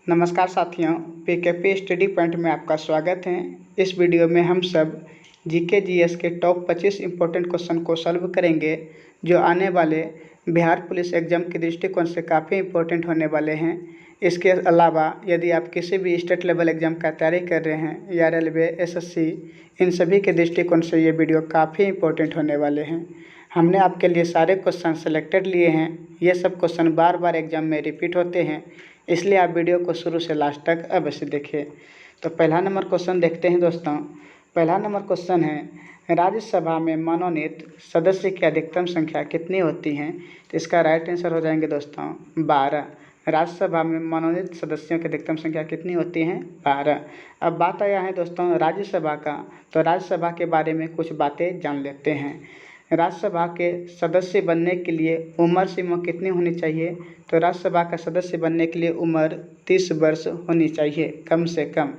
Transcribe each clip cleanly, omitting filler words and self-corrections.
नमस्कार साथियों, पीकेपी study point में आपका स्वागत है। इस वीडियो में हम सब जीके जीएस के टॉप 25 इम्पोर्टेंट क्वेश्चन को सॉल्व करेंगे, जो आने वाले बिहार पुलिस एग्जाम के दृष्टिकोण से काफ़ी इम्पोर्टेंट होने वाले हैं। इसके अलावा यदि आप किसी भी स्टेट लेवल एग्ज़ाम का तैयारी कर रहे हैं या रेलवे, एसएससी, इन सभी के दृष्टिकोण से ये वीडियो काफ़ी इम्पोर्टेंट होने वाले हैं। हमने आपके लिए सारे क्वेश्चन सेलेक्टेड लिए हैं। ये सब क्वेश्चन बार बार एग्जाम में रिपीट होते हैं, इसलिए आप वीडियो को शुरू से लास्ट तक अवश्य देखें। तो पहला नंबर क्वेश्चन देखते हैं दोस्तों। पहला नंबर क्वेश्चन है, राज्यसभा में मनोनीत सदस्य की अधिकतम संख्या कितनी होती है? तो इसका राइट आंसर हो जाएंगे दोस्तों 12। राज्यसभा में मनोनीत सदस्यों की अधिकतम संख्या कितनी होती है? 12। अब बात आया है दोस्तों राज्यसभा का, तो राज्यसभा के बारे में कुछ बातें जान लेते हैं। राज्यसभा के सदस्य बनने के लिए उम्र सीमा कितनी होनी चाहिए? तो राज्यसभा का सदस्य बनने के लिए उम्र 30 वर्ष होनी चाहिए कम से कम।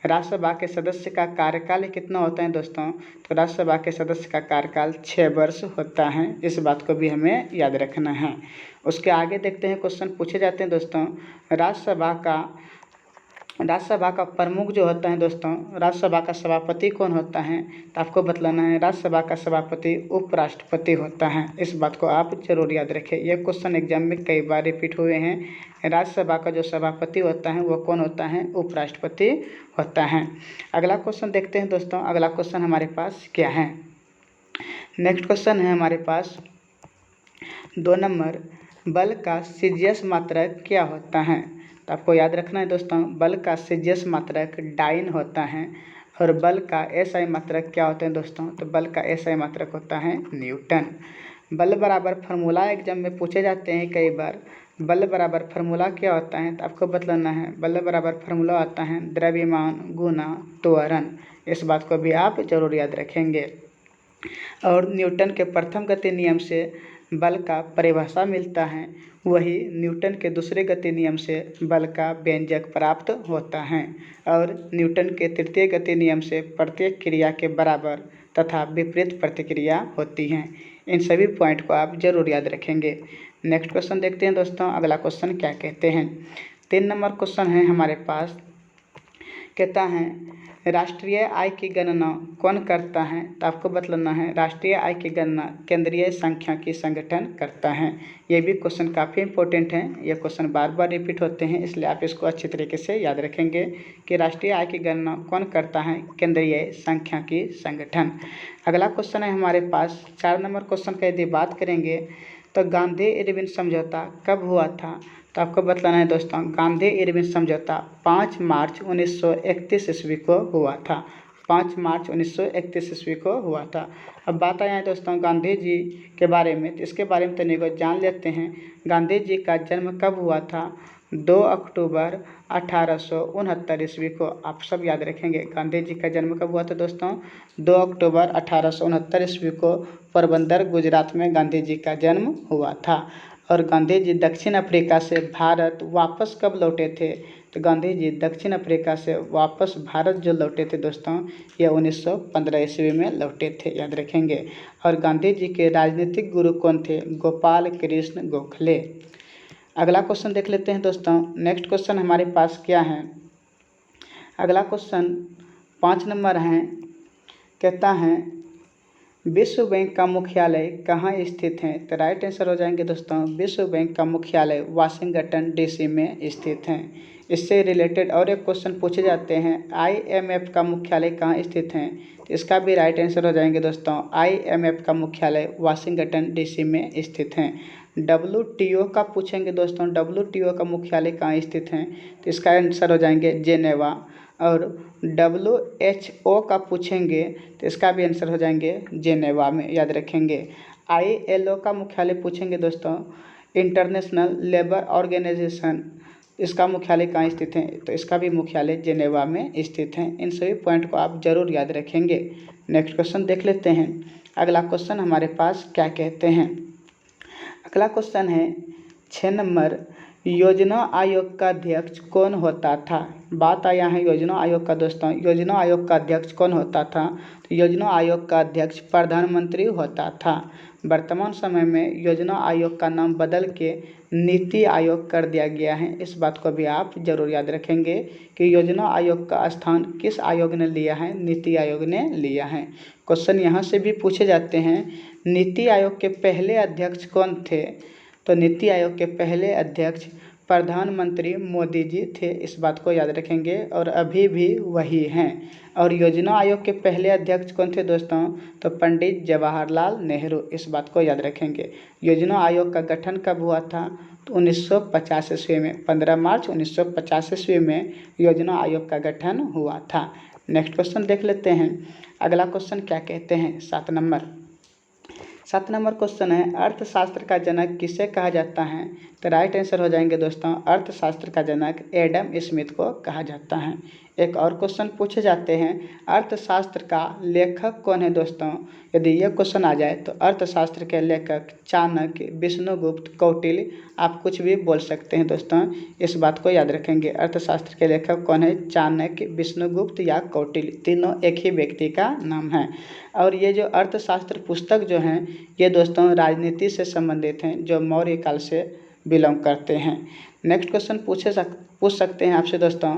राज्यसभा के सदस्य का कार्यकाल कितना होता है दोस्तों? तो राज्यसभा के सदस्य का कार्यकाल 6 वर्ष होता है। इस बात को भी हमें याद रखना है। उसके आगे देखते हैं, क्वेश्चन पूछे जाते हैं दोस्तों, राज्यसभा का प्रमुख जो होता है दोस्तों, राज्यसभा का सभापति कौन होता है? तो आपको बतलाना है राज्यसभा का सभापति उपराष्ट्रपति होता है। इस बात को आप जरूर याद रखें। यह क्वेश्चन एग्जाम में कई बार रिपीट हुए हैं। राज्यसभा का जो सभापति होता है वो कौन होता है? उपराष्ट्रपति होता है। अगला क्वेश्चन देखते हैं दोस्तों। अगला क्वेश्चन हमारे पास क्या है? नेक्स्ट क्वेश्चन है हमारे पास 2 नंबर, बल का सीजीएस मात्रक क्या होता है? तो आपको याद रखना है दोस्तों, बल का सीजीएस मात्रक डाइन होता है। और बल का एसआई मात्रक क्या होता है दोस्तों? तो बल का एसआई मात्रक होता है न्यूटन। बल बराबर फार्मूला एग्जाम में पूछे जाते हैं कई बार। बल बराबर फार्मूला क्या होता है? तो आपको बतलाना है बल बराबर फार्मूला होता है द्रव्यमान गुना त्वरण। इस बात को भी आप जरूर याद रखेंगे। और न्यूटन के प्रथम गति नियम से बल का परिभाषा मिलता है, वही न्यूटन के दूसरे गति नियम से बल का व्यंजक प्राप्त होता है। और न्यूटन के तृतीय गति नियम से प्रत्येक क्रिया के बराबर तथा विपरीत प्रतिक्रिया होती है। इन सभी पॉइंट को आप जरूर याद रखेंगे। नेक्स्ट क्वेश्चन देखते हैं दोस्तों। अगला क्वेश्चन क्या कहते हैं? 3 नंबर क्वेश्चन है हमारे पास। कहता है, राष्ट्रीय आय की गणना कौन करता है? तो आपको बतलाना है राष्ट्रीय आय की गणना केंद्रीय सांख्यिकी संगठन करता है। ये भी क्वेश्चन काफ़ी इंपॉर्टेंट है। ये क्वेश्चन बार बार रिपीट होते हैं, इसलिए आप इसको अच्छी तरीके से याद रखेंगे कि राष्ट्रीय आय की गणना कौन करता है? केंद्रीय सांख्यिकी संगठन। अगला क्वेश्चन है हमारे पास 4 नंबर क्वेश्चन का यदि बात करेंगे तो गांधी इरविन समझौता कब हुआ था? तो आपको बतलाना है दोस्तों, गांधी इरविन समझौता 5 मार्च 1931 ईस्वी को हुआ था। 5 मार्च 1931 ईस्वी को हुआ था। अब बात आया है दोस्तों गांधी जी के बारे में, तो इसके बारे में तनिक को जान लेते हैं। गांधी जी का जन्म कब हुआ था? 2 अक्टूबर 1869 ईस्वी को। आप सब याद रखेंगे गांधी जी का जन्म कब हुआ था दोस्तों? 2 अक्टूबर 1869 ईस्वी को पोरबंदर, गुजरात में गांधी जी का जन्म हुआ था। और गांधी जी दक्षिण अफ्रीका से भारत वापस कब लौटे थे? तो गांधी जी दक्षिण अफ्रीका से वापस भारत जो लौटे थे दोस्तों, ये 1915 ईस्वी में लौटे थे, याद रखेंगे। और गांधी जी के राजनीतिक गुरु कौन थे? गोपाल कृष्ण गोखले। अगला क्वेश्चन देख लेते हैं दोस्तों। नेक्स्ट क्वेश्चन हमारे पास क्या है? अगला क्वेश्चन 5 नंबर है। कहता है, विश्व बैंक का मुख्यालय कहाँ स्थित है? तो राइट आंसर हो जाएंगे दोस्तों, विश्व बैंक का मुख्यालय वाशिंगटन डीसी में स्थित है। इससे रिलेटेड और एक क्वेश्चन पूछे जाते हैं, आईएमएफ का मुख्यालय कहाँ स्थित है? तो इसका भी राइट आंसर हो जाएंगे दोस्तों, आईएमएफ का मुख्यालय वाशिंगटन डीसी में स्थित है। डब्ल्यूटीओ का पूछेंगे दोस्तों, डब्ल्यूटीओ का मुख्यालय कहाँ स्थित है? तो इसका आंसर हो जाएंगे जेनेवा। और WHO का पूछेंगे तो इसका भी आंसर हो जाएंगे जेनेवा में, याद रखेंगे। ILO का मुख्यालय पूछेंगे दोस्तों, इंटरनेशनल लेबर ऑर्गेनाइजेशन, इसका मुख्यालय कहाँ स्थित है? तो इसका भी मुख्यालय जेनेवा में स्थित है। इन सभी पॉइंट को आप जरूर याद रखेंगे। नेक्स्ट क्वेश्चन देख लेते हैं। अगला क्वेश्चन हमारे पास क्या कहते हैं? अगला क्वेश्चन है 6 नंबर, योजना आयोग का अध्यक्ष कौन होता था? बात आया है योजना आयोग का दोस्तों। योजना आयोग का अध्यक्ष कौन होता था? तो योजना आयोग का अध्यक्ष प्रधानमंत्री होता था। वर्तमान समय में योजना आयोग का नाम बदल के नीति आयोग कर दिया गया है। इस बात को भी आप जरूर याद रखेंगे कि योजना आयोग का स्थान किस आयोग ने लिया है, नीति आयोग ने लिया है। क्वेश्चन यहाँ से भी पूछे जाते हैं, नीति आयोग के पहले अध्यक्ष कौन थे? तो नीति आयोग के पहले अध्यक्ष प्रधानमंत्री मोदी जी थे। इस बात को याद रखेंगे और अभी भी वही हैं। और योजना आयोग के पहले अध्यक्ष कौन थे दोस्तों? तो पंडित जवाहरलाल नेहरू। इस बात को याद रखेंगे। योजना आयोग का गठन कब हुआ था? तो 1950 ईस्वी में, 15 मार्च 1950 ईस्वी में योजना आयोग का गठन हुआ था। नेक्स्ट क्वेश्चन देख लेते हैं। अगला क्वेश्चन क्या कहते हैं? 7 नंबर क्वेश्चन है, अर्थशास्त्र का जनक किसे कहा जाता है? तो राइट आंसर हो जाएंगे दोस्तों, अर्थशास्त्र का जनक एडम स्मिथ को कहा जाता है। एक और क्वेश्चन पूछे जाते हैं, अर्थशास्त्र का लेखक कौन है दोस्तों? यदि यह क्वेश्चन आ जाए तो अर्थशास्त्र के लेखक चाणक्य, विष्णुगुप्त, कौटिल्य, आप कुछ भी बोल सकते हैं दोस्तों। इस बात को याद रखेंगे। अर्थशास्त्र के लेखक कौन है? चाणक्य, विष्णुगुप्त या कौटिल्य, तीनों एक ही व्यक्ति का नाम है। और ये जो अर्थशास्त्र पुस्तक जो हैं ये दोस्तों राजनीति से संबंधित हैं, जो मौर्य काल से बिलोंग करते हैं। नेक्स्ट क्वेश्चन पूछ सकते हैं आपसे दोस्तों,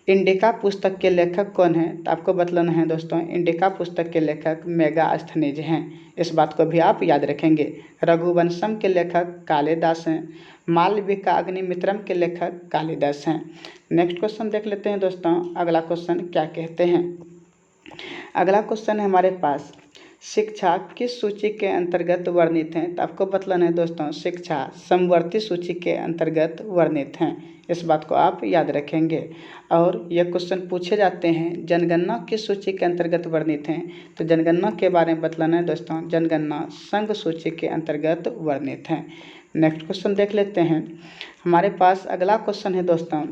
इंडिका पुस्तक के लेखक कौन है? तो आपको बतलाना है दोस्तों, इंडिका पुस्तक के लेखक मेगास्थनीज हैं। इस बात को भी आप याद रखेंगे। रघुवंशम के लेखक कालिदास हैं। मालविका अग्निमित्रम के लेखक कालिदास हैं। नेक्स्ट क्वेश्चन देख लेते हैं दोस्तों। अगला क्वेश्चन क्या कहते हैं? अगला क्वेश्चन है हमारे पास, शिक्षा किस सूची के अंतर्गत वर्णित हैं? तो आपको बतलाना है दोस्तों, शिक्षा समवर्ती सूची के अंतर्गत वर्णित हैं। इस बात को आप याद रखेंगे। और यह क्वेश्चन पूछे जाते हैं, जनगणना किस सूची के अंतर्गत वर्णित हैं? तो जनगणना के बारे में बतलाना है दोस्तों, जनगणना संघ सूची के अंतर्गत वर्णित हैं। नेक्स्ट क्वेश्चन देख लेते हैं। हमारे पास अगला क्वेश्चन है दोस्तों,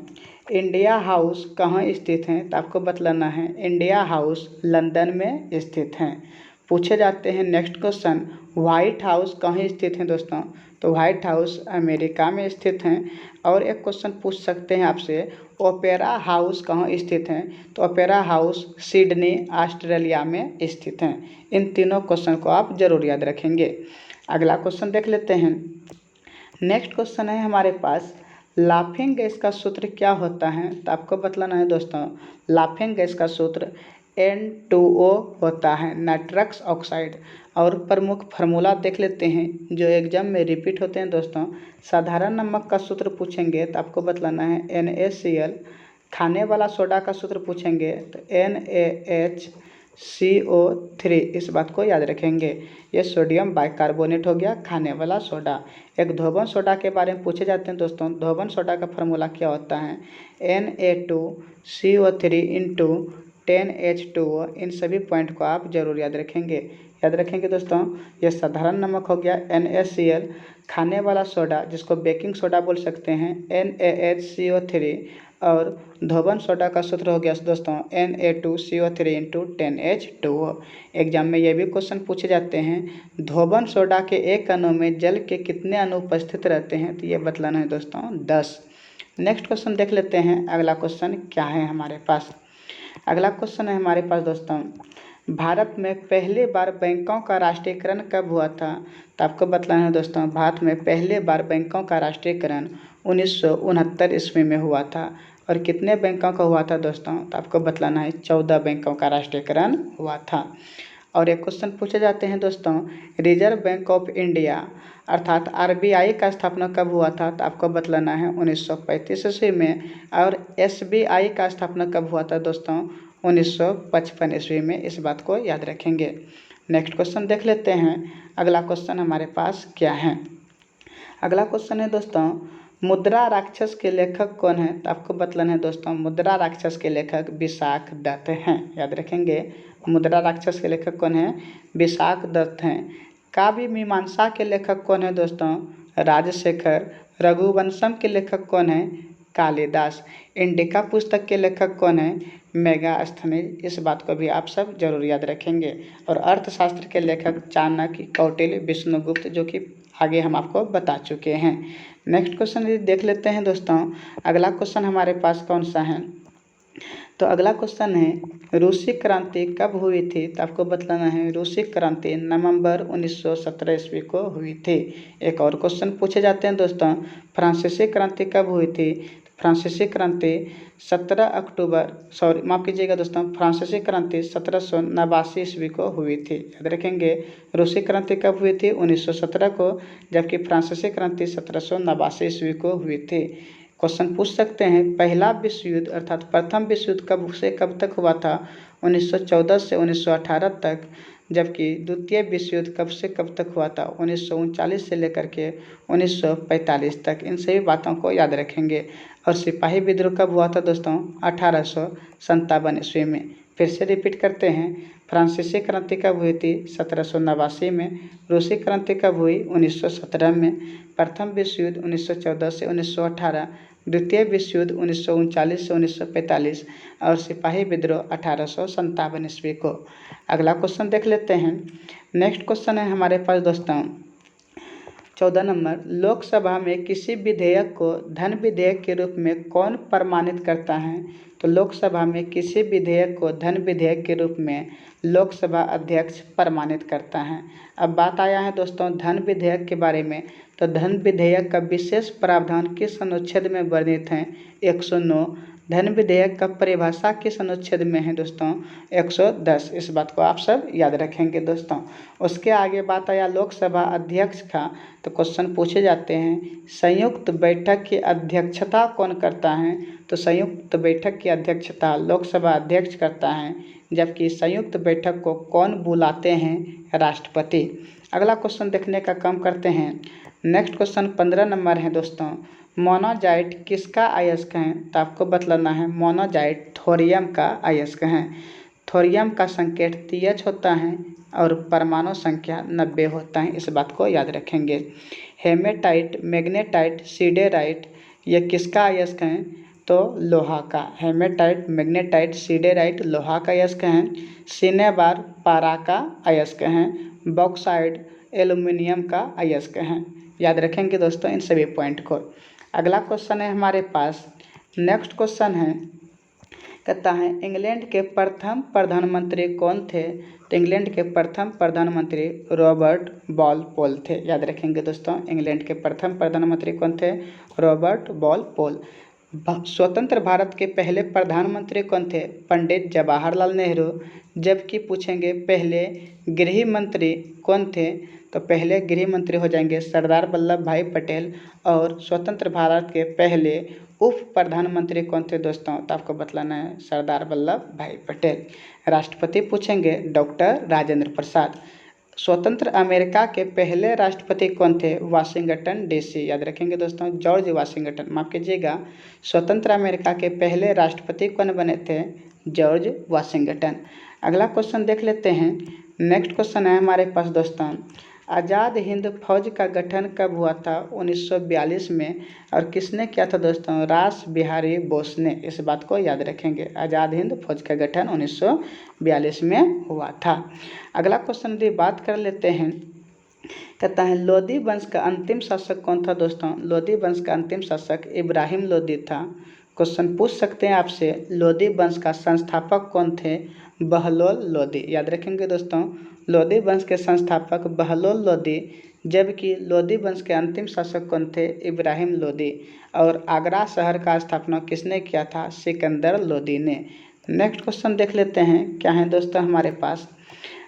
इंडिया हाउस कहाँ स्थित है? तो आपको बतलाना है, इंडिया हाउस लंदन में स्थित हैं। पूछे जाते हैं नेक्स्ट क्वेश्चन, व्हाइट हाउस कहाँ स्थित है दोस्तों? तो व्हाइट हाउस अमेरिका में स्थित हैं। और एक क्वेश्चन पूछ सकते हैं आपसे, ओपेरा हाउस कहाँ स्थित हैं? तो ओपेरा हाउस सिडनी ऑस्ट्रेलिया में स्थित हैं। इन तीनों क्वेश्चन को आप जरूर याद रखेंगे। अगला क्वेश्चन देख लेते हैं। नेक्स्ट क्वेश्चन है हमारे पास, लाफिंग गैस का सूत्र क्या होता है? तो आपको बतलाना है दोस्तों, लाफिंग गैस का सूत्र N2O होता है, नाइट्रस ऑक्साइड। और प्रमुख फार्मूला देख लेते हैं जो एग्जाम में रिपीट होते हैं दोस्तों। साधारण नमक का सूत्र पूछेंगे तो आपको बतलाना है NaCl। खाने वाला सोडा का सूत्र पूछेंगे तो NaHCO3। इस बात को याद रखेंगे। ये सोडियम बाइकार्बोनेट हो गया, खाने वाला सोडा। एक धोबन सोडा के बारे में पूछे जाते हैं दोस्तों, धोबन सोडा का फार्मूला क्या होता है? Na2CO3 into 10H2O। इन सभी पॉइंट को आप जरूर याद रखेंगे दोस्तों। ये साधारण नमक हो गया NaCl, खाने वाला सोडा जिसको बेकिंग सोडा बोल सकते हैं NaHCO3, और धोबन सोडा का सूत्र हो गया दोस्तों Na2CO3 इंटू 10H2O। एग्जाम में ये भी क्वेश्चन पूछे जाते हैं, धोबन सोडा के एक अणु में जल के कितने अणु उपस्थित रहते हैं? तो ये बतलाना है दोस्तों 10। नेक्स्ट क्वेश्चन देख लेते हैं। अगला क्वेश्चन क्या है हमारे पास? अगला क्वेश्चन है हमारे पास दोस्तों, भारत में पहली बार बैंकों का राष्ट्रीयकरण कब हुआ था? तो आपको बतलाना है दोस्तों, भारत में पहली बार बैंकों का राष्ट्रीयकरण 1969 ईस्वी में हुआ था। और कितने बैंकों का हुआ था दोस्तों? तो आपको बतलाना है 14 बैंकों का राष्ट्रीयकरण हुआ था। और एक क्वेश्चन पूछे जाते हैं दोस्तों, रिजर्व बैंक ऑफ इंडिया अर्थात RBI का स्थापना कब हुआ था? तो आपको बतलाना है 1935 ईस्वी में। और SBI का स्थापना कब हुआ था दोस्तों? 1955 ईस्वी में। इस बात को याद रखेंगे। नेक्स्ट क्वेश्चन देख लेते हैं। अगला क्वेश्चन हमारे पास क्या है? अगला क्वेश्चन है दोस्तों, मुद्रा राक्षस के लेखक कौन है? तो आपको बतलाना है दोस्तों, मुद्रा राक्षस के लेखक विशाख दत्त हैं। याद रखेंगे, मुद्रा राक्षस के लेखक कौन है? विशाख दत्त हैं। काव्य मीमांसा के लेखक कौन है दोस्तों? राजशेखर। रघुवंशम के लेखक कौन है? कालिदास। इंडिका पुस्तक के लेखक कौन है? मेगास्थनीज। इस बात को भी आप सब जरूर याद रखेंगे। और अर्थशास्त्र के लेखक चाणक्य, कौटिल्य, विष्णुगुप्त, जो कि आगे हम आपको बता चुके हैं। नेक्स्ट क्वेश्चन देख लेते हैं दोस्तों। अगला क्वेश्चन हमारे पास कौन सा है? तो अगला क्वेश्चन है रूसी क्रांति कब हुई थी, तो आपको बताना है रूसी क्रांति नवंबर 1917 ईस्वी को हुई थी। एक और क्वेश्चन पूछे जाते हैं दोस्तों, फ्रांसीसी क्रांति कब हुई थी, फ्रांसीसी क्रांति 17 अक्टूबर माफ़ कीजिएगा दोस्तों, फ्रांसीसी क्रांति 1789 ईस्वी को हुई थी। याद रखेंगे रूसी क्रांति कब हुई थी 1917 को, जबकि फ्रांसीसी क्रांति 1789 ईस्वी को हुई थी। क्वेश्चन पूछ सकते हैं पहला विश्व युद्ध अर्थात प्रथम विश्व युद्ध कब से कब तक हुआ था, 1914 से 1918 तक, जबकि द्वितीय विश्व युद्ध कब से कब तक हुआ था, 1939 से लेकर के 1945 तक। इन सभी बातों को याद रखेंगे। और सिपाही विद्रोह कब हुआ था दोस्तों, 1857 ईस्वी में। फिर से रिपीट करते हैं, फ्रांसीसी क्रांति कब हुई थी 1789 में, रूसी क्रांति कब हुई 1917 में, प्रथम विश्व युद्ध 1914 से 1918, द्वितीय विश्व युद्ध 1939 से 1945 और सिपाही विद्रोह 1857 ईस्वी को। अगला क्वेश्चन देख लेते हैं। नेक्स्ट क्वेश्चन है हमारे पास दोस्तों 14 नंबर, लोकसभा में किसी विधेयक को धन विधेयक के रूप में कौन प्रमाणित करता है, तो लोकसभा में किसी विधेयक को धन विधेयक के रूप में लोकसभा अध्यक्ष प्रमाणित करता है। अब बात आया है दोस्तों धन विधेयक के बारे में, तो धन विधेयक का विशेष प्रावधान किस अनुच्छेद में वर्णित है, 109। धन विधेयक का परिभाषा किस अनुच्छेद में है दोस्तों, 110। इस बात को आप सब याद रखेंगे दोस्तों। उसके आगे बात आया लोकसभा अध्यक्ष का, तो क्वेश्चन पूछे जाते हैं संयुक्त बैठक की अध्यक्षता कौन करता है, तो संयुक्त बैठक की अध्यक्षता लोकसभा अध्यक्ष करता है, जबकि संयुक्त बैठक को कौन बुलाते हैं, राष्ट्रपति। अगला क्वेश्चन देखने का काम करते हैं। नेक्स्ट क्वेश्चन 15 नंबर है दोस्तों, मोनोजाइट किसका अयस्क है, तो आपको बतलाना है मोनोजाइट थोरियम का अयस्क है। थोरियम का संकेत TH होता है और परमाणु संख्या 90 होता है, इस बात को याद रखेंगे। हेमेटाइट, मैग्नेटाइट, सीडेराइट ये किसका अयस्क है, तो लोहा का। हेमेटाइट, मैग्नेटाइट, सीडेराइट लोहा का अयस्क हैं। सिनेबार पारा का अयस्क हैं। बॉक्साइड एल्युमिनियम का अयस्क हैं। याद रखेंगे दोस्तों इन सभी पॉइंट को। अगला क्वेश्चन है हमारे पास, नेक्स्ट क्वेश्चन है, कहता है इंग्लैंड के प्रथम प्रधानमंत्री कौन थे, तो इंग्लैंड के प्रथम प्रधानमंत्री रॉबर्ट वॉलपोल थे। याद रखेंगे दोस्तों इंग्लैंड के प्रथम प्रधानमंत्री कौन थे, रॉबर्ट वॉलपोल। स्वतंत्र भारत के पहले प्रधानमंत्री कौन थे, पंडित जवाहरलाल नेहरू। जबकि पूछेंगे पहले गृह मंत्री कौन थे, तो पहले गृह मंत्री हो जाएंगे सरदार वल्लभ भाई पटेल। और स्वतंत्र भारत के पहले उप प्रधानमंत्री कौन थे दोस्तों, तो आपको बतलाना है सरदार वल्लभ भाई पटेल। राष्ट्रपति पूछेंगे डॉक्टर राजेंद्र प्रसाद। स्वतंत्र अमेरिका के पहले राष्ट्रपति कौन थे, वाशिंगटन DC। याद रखेंगे दोस्तों जॉर्ज वाशिंगटन, माफ़ कीजिएगा, स्वतंत्र अमेरिका के पहले राष्ट्रपति कौन बने थे, जॉर्ज वाशिंगटन। अगला क्वेश्चन देख लेते हैं। नेक्स्ट क्वेश्चन है हमारे पास दोस्तों, आज़ाद हिंद फौज का गठन कब हुआ था, 1942 में। और किसने किया था दोस्तों, रास बिहारी बोस ने। इस बात को याद रखेंगे, आज़ाद हिंद फौज का गठन 1942 में हुआ था। अगला क्वेश्चन की बात कर लेते हैं, कहता है लोदी वंश का अंतिम शासक कौन था दोस्तों, लोदी वंश का अंतिम शासक इब्राहिम लोदी था। क्वेश्चन पूछ सकते हैं आपसे लोदी वंश का संस्थापक कौन थे, बहलोल लोदी। याद रखेंगे दोस्तों लोदी वंश के संस्थापक बहलोल लोदी, जबकि लोदी वंश के अंतिम शासक कौन थे, इब्राहिम लोदी। और आगरा शहर का स्थापना किसने किया था, सिकंदर लोदी ने। नेक्स्ट क्वेश्चन देख लेते हैं क्या है दोस्तों हमारे पास।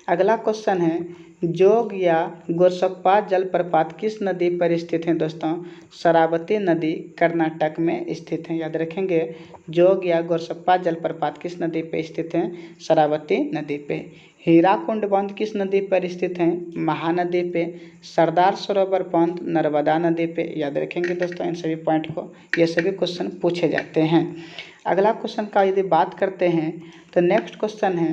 अगला क्वेश्चन है जोग या गोरसप्पा जलप्रपात किस नदी पर स्थित है दोस्तों, शरावती नदी कर्नाटक में स्थित है। याद रखेंगे जोग या गोरसप्पा जलप्रपात किस नदी पर स्थित है, शरावती नदी पे। हीराकुंड बांध किस नदी पर स्थित है, महानदी पे। सरदार सरोवर बांध नर्मदा नदी पे। याद रखेंगे दोस्तों इन सभी पॉइंट को, ये सभी क्वेश्चन पूछे जाते हैं। अगला क्वेश्चन का यदि बात करते हैं तो नेक्स्ट क्वेश्चन है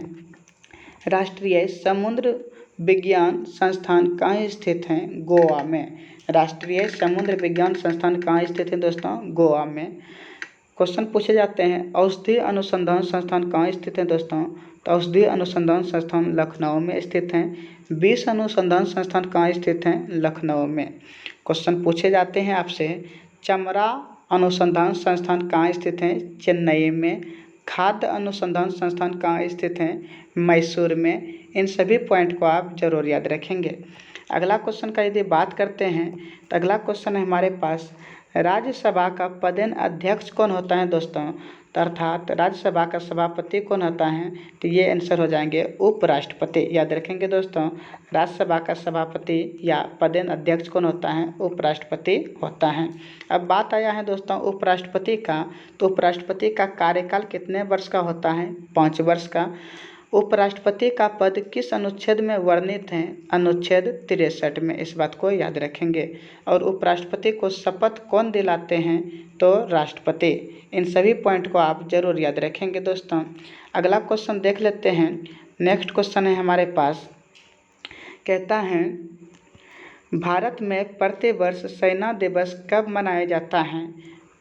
राष्ट्रीय समुद्र विज्ञान संस्थान कहाँ स्थित हैं, गोवा में। राष्ट्रीय समुद्र विज्ञान संस्थान कहाँ स्थित है दोस्तों, गोवा में। क्वेश्चन पूछे जाते हैं औषधि अनुसंधान संस्थान कहाँ स्थित है दोस्तों, तो औषधि अनुसंधान संस्थान लखनऊ में स्थित हैं। विष अनुसंधान संस्थान कहाँ स्थित हैं, लखनऊ में। क्वेश्चन पूछे जाते हैं आपसे चमड़ा अनुसंधान संस्थान कहाँ स्थित हैं, चेन्नई में। खाद्य अनुसंधान संस्थान कहाँ स्थित है? मैसूर में। इन सभी पॉइंट को आप जरूर याद रखेंगे। अगला क्वेश्चन का यदि बात करते हैं तो अगला क्वेश्चन है हमारे पास, राज्यसभा का पदेन अध्यक्ष कौन होता है दोस्तों? तो अर्थात राज्यसभा का सभापति कौन होता है? तो ये आंसर हो जाएंगे उपराष्ट्रपति। याद रखेंगे दोस्तों, राज्यसभा का सभापति या पदेन अध्यक्ष कौन होता है? उपराष्ट्रपति होता है। अब बात आया है दोस्तों उपराष्ट्रपति का, तो उपराष्ट्रपति का कार्यकाल कितने वर्ष का होता है? 5 वर्ष का। उपराष्ट्रपति का पद किस अनुच्छेद में वर्णित है? अनुच्छेद 63 में। इस बात को याद रखेंगे। और उपराष्ट्रपति को शपथ कौन दिलाते हैं? तो राष्ट्रपति। इन सभी पॉइंट को आप जरूर याद रखेंगे दोस्तों। अगला क्वेश्चन देख लेते हैं। नेक्स्ट क्वेश्चन है हमारे पास, कहता है भारत में प्रतिवर्ष सेना दिवस कब मनाया जाता है?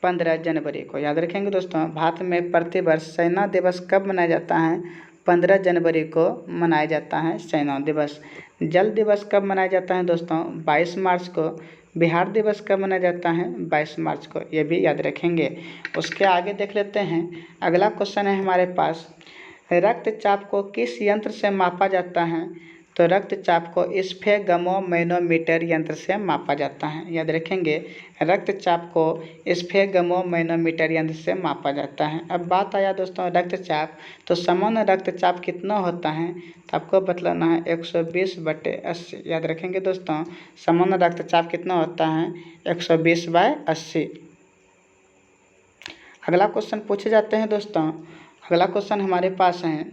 15 जनवरी को। याद रखेंगे दोस्तों, भारत में प्रतिवर्ष सेना दिवस कब मनाया जाता है? 15 जनवरी को मनाया जाता है सेना दिवस। जल दिवस कब मनाया जाता है दोस्तों? 22 मार्च को। बिहार दिवस कब मनाया जाता है? 22 मार्च को। ये भी याद रखेंगे। उसके आगे देख लेते हैं। अगला क्वेश्चन है हमारे पास, रक्तचाप को किस यंत्र से मापा जाता है? तो रक्तचाप को स्फेगमोमैनोमीटर यंत्र से मापा जाता है। याद रखेंगे, रक्तचाप को स्फेगमोमैनोमीटर यंत्र से मापा जाता है। अब बात आया दोस्तों रक्तचाप, तो सामान्य रक्तचाप कितना होता है? तो आपको बतलाना है 120/80। याद रखेंगे दोस्तों, सामान्य रक्तचाप कितना होता है? 120/80। अगला क्वेश्चन पूछे जाते हैं दोस्तों। अगला क्वेश्चन हमारे पास है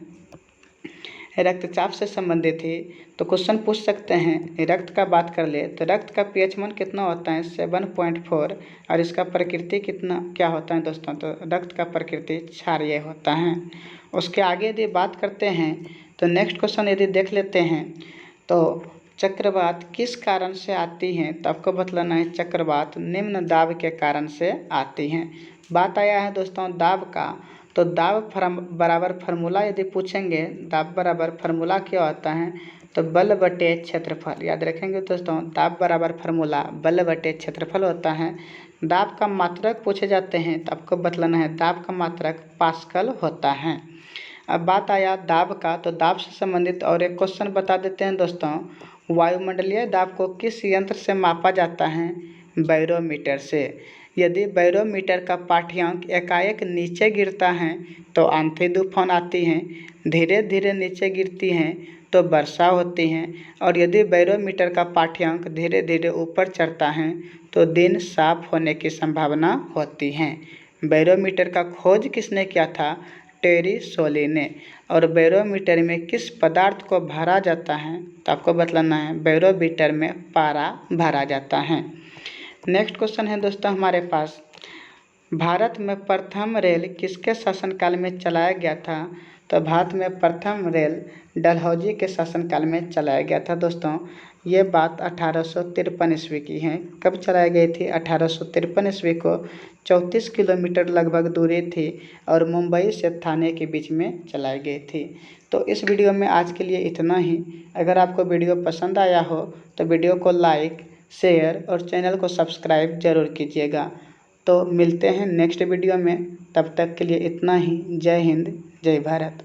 रक्तचाप से संबंधित ही, तो क्वेश्चन पूछ सकते हैं रक्त का बात कर ले तो रक्त का पीएच मान कितना होता है? 7.4। और इसका प्रकृति क्या होता है दोस्तों? तो रक्त का प्रकृति क्षारीय होता है। उसके आगे यदि बात करते हैं तो नेक्स्ट क्वेश्चन यदि देख लेते हैं, तो चक्रवात किस कारण से आती हैं? तो आपको बतलाना है चक्रवात निम्न दाब के कारण से आती हैं। बात आया है दोस्तों दाब का, तो दाब बराबर फार्मूला यदि पूछेंगे, दाब बराबर फार्मूला क्या होता है? तो बल बटे क्षेत्रफल। याद रखेंगे दोस्तों, दाब बराबर फार्मूला बल बटे क्षेत्रफल होता है। दाब का मात्रक पूछे जाते हैं तो आपको बतलाना है दाब का मात्रक पास्कल होता है। अब बात आया दाब का, तो दाब से संबंधित और एक क्वेश्चन बता देते हैं दोस्तों, वायुमंडलीय दाब को किस यंत्र से मापा जाता है? बैरोमीटर से। यदि बैरोमीटर का पाठ्यांक एकाएक नीचे गिरता है तो आंधी तूफान आती हैं, धीरे धीरे नीचे गिरती हैं तो वर्षा होती हैं, और यदि बैरोमीटर का पाठ्यांक धीरे धीरे ऊपर चढ़ता है तो दिन साफ होने की संभावना होती है। बैरोमीटर का खोज किसने किया था? टेरी सोली ने। और बैरोमीटर में किस पदार्थ को भरा जाता है? तो आपको बतलाना है बैरोमीटर में पारा भरा जाता है। नेक्स्ट क्वेश्चन है दोस्तों हमारे पास, भारत में प्रथम रेल किसके शासनकाल में चलाया गया था? तो भारत में प्रथम रेल डलहौजी के शासनकाल में चलाया गया था दोस्तों। ये बात 1853 ईस्वी की है। कब चलाई गई थी? 1853 ईस्वी को। 34 किलोमीटर लगभग दूरी थी और मुंबई से थाने के बीच में चलाई गई थी। तो इस वीडियो में आज के लिए इतना ही। अगर आपको वीडियो पसंद आया हो तो वीडियो को लाइक, शेयर और चैनल को सब्सक्राइब जरूर कीजिएगा। तो मिलते हैं नेक्स्ट वीडियो में, तब तक के लिए इतना ही। जय हिंद, जय भारत।